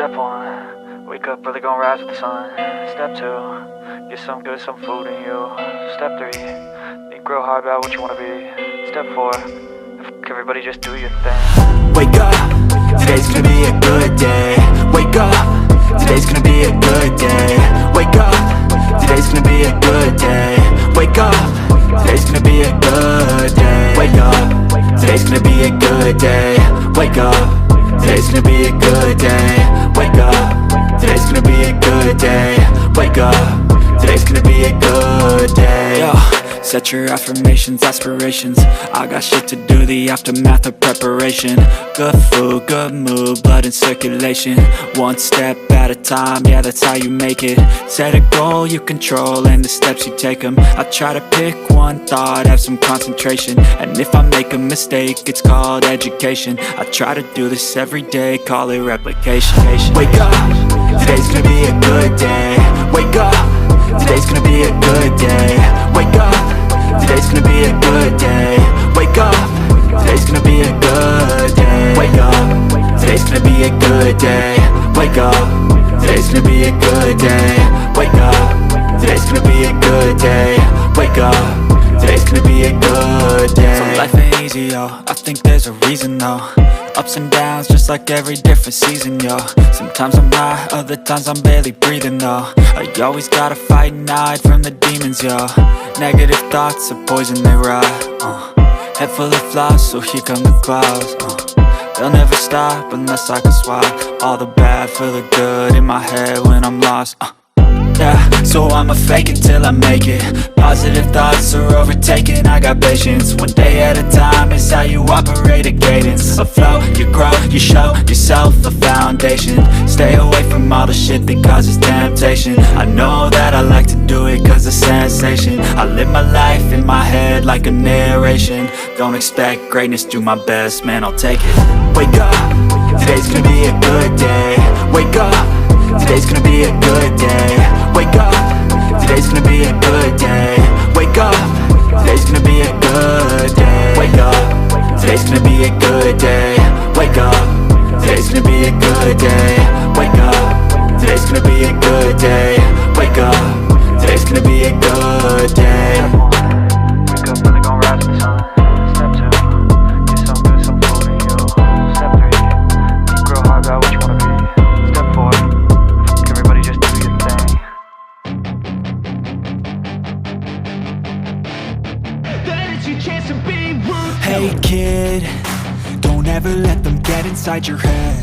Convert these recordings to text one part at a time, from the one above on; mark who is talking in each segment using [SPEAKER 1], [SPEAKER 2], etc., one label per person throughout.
[SPEAKER 1] Step 1, wake up early, gonna rise with the sun. Step 2, get some good, some food in you. Step 3, think real hard about what you wanna be. Step 4, fuck everybody, just do your thing.
[SPEAKER 2] Wake up, today's gonna be a good day. Wake up, today's gonna be a good day. Wake up, today's gonna be a good day. Wake up, today's gonna be a good day. Wake up, today's gonna be a good day. Wake up, today's gonna be a good day. Wake up, today's gonna be a good day. Wake up, today's gonna be a good day. Yo, set your affirmations, aspirations. I got shit to do, the aftermath of preparation. Good food, good mood, blood in circulation. One step at a time, yeah, that's how you make it. Set a goal you control and the steps you take them. I try to pick one thought, have some concentration. And if I make a mistake, it's called education. I try to do this every day, call it replication. Wake up, today's gonna be a good day. Wake up, today's gonna be a good day. Wake up, today's gonna be a good day. Wake up, today's gonna be a good day. Wake up, today's gonna be a good day. Wake up, today's gonna be a good day. Wake up, today's gonna be a good day. Wake up, today's gonna be a good day. So life ain't easy, yo, I think there's a reason though. Ups and downs, just like every different season, yo. Sometimes I'm high, other times I'm barely breathing, though. I always gotta fight and hide from the demons, yo. Negative thoughts are poison, they rot. Head full of flies, so here come the clouds. They'll never stop unless I can swap all the bad for the good in my head when I'm lost. Yeah, so I'ma fake it till I make it. Positive thoughts are overtaken, I got patience. One day at a time is how you operate a cadence. A flow, you grow, you show yourself a foundation. Stay away from all the shit that causes temptation. I know that I like to do it cause it's sensation. I live my life in my head like a narration. Don't expect greatness, do my best, man, I'll take it. Wake up, today's gonna be a good day. Wake up, today's gonna be a good day. Wake up, today's gonna be a good day. Wake up, today's gonna be a good day. Wake up, today's gonna be a good day. Wake up, today's gonna be a good day. Wake up, today's gonna be a good day. Wake up, today's gonna be a good day.
[SPEAKER 1] Wake up early, gonna rise with the sun. Step 2, get some good, some food in you. Step 3, think real hard about what you wanna be. Step 4, fuck everybody, just do your thing.
[SPEAKER 2] Hey kid, don't ever let them get inside your head.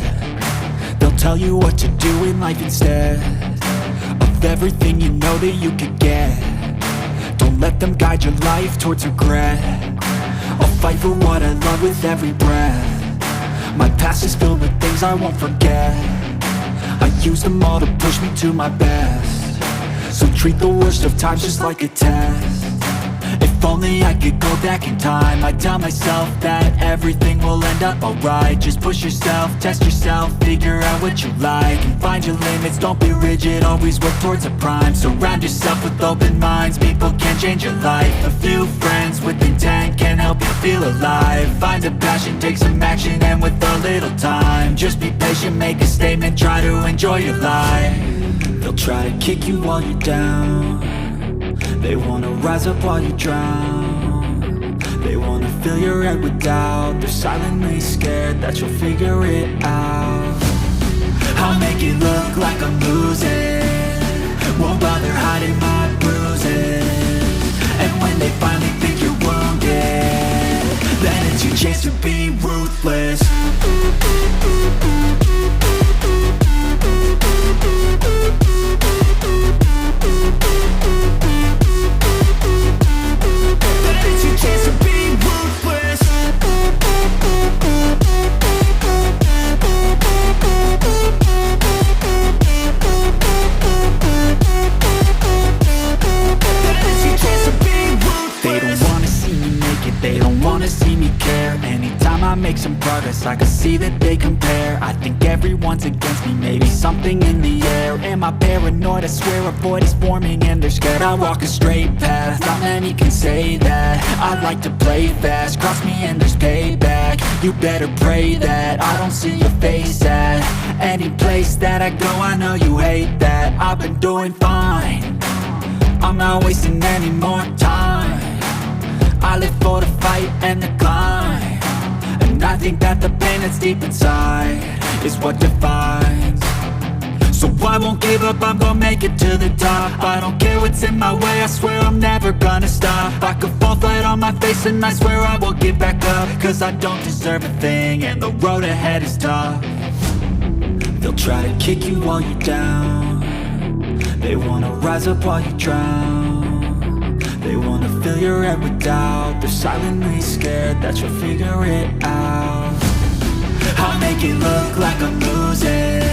[SPEAKER 2] They'll tell you what to do in life instead of everything you know that you could get. Don't let them guide your life towards regret. I'll fight for what I love with every breath. My past is filled with things I won't forget. I use them all to push me to my best. So treat the worst of times just like a test. If only I could go back in time, I'd tell myself that everything will end up alright. Just push yourself, test yourself, figure out what you like, and find your limits, don't be rigid, always work towards a prime. Surround yourself with open minds, people can change your life. A few friends with intent can help you feel alive. Find a passion, take some action, and with a little time, just be patient, make a statement, try to enjoy your life. They'll try to kick you while you're down. They wanna rise up while you drown. They wanna fill your head with doubt. They're silently scared that you'll figure it out. I'll make it look like I'm losing, won't bother hiding my bruises. And when they finally think you're wounded, then it's your chance to be ruthless. They don't wanna see me care. Anytime I make some progress, I can see that they compare. I think everyone's against me, maybe something in the air. Am I paranoid? I swear a void is forming and they're scared. I walk a straight path, not many can say that. I like to play fast, cross me and there's payback. You better pray that I don't see your face at any place that I go. I know you hate that. I've been doing fine, I'm not wasting any more time. I live for the fight and the climb, and I think that the pain that's deep inside is what defines. So I won't give up, I'm gonna make it to the top. I don't care what's in my way, I swear I'm never gonna stop. I could fall flat on my face and I swear I will get back up, cause I don't deserve a thing and the road ahead is tough. They'll try to kick you while you're down, they wanna rise up while you drown. They wanna fill your head with doubt, they're silently scared that you'll figure it out. I'll make it look like I'm losing,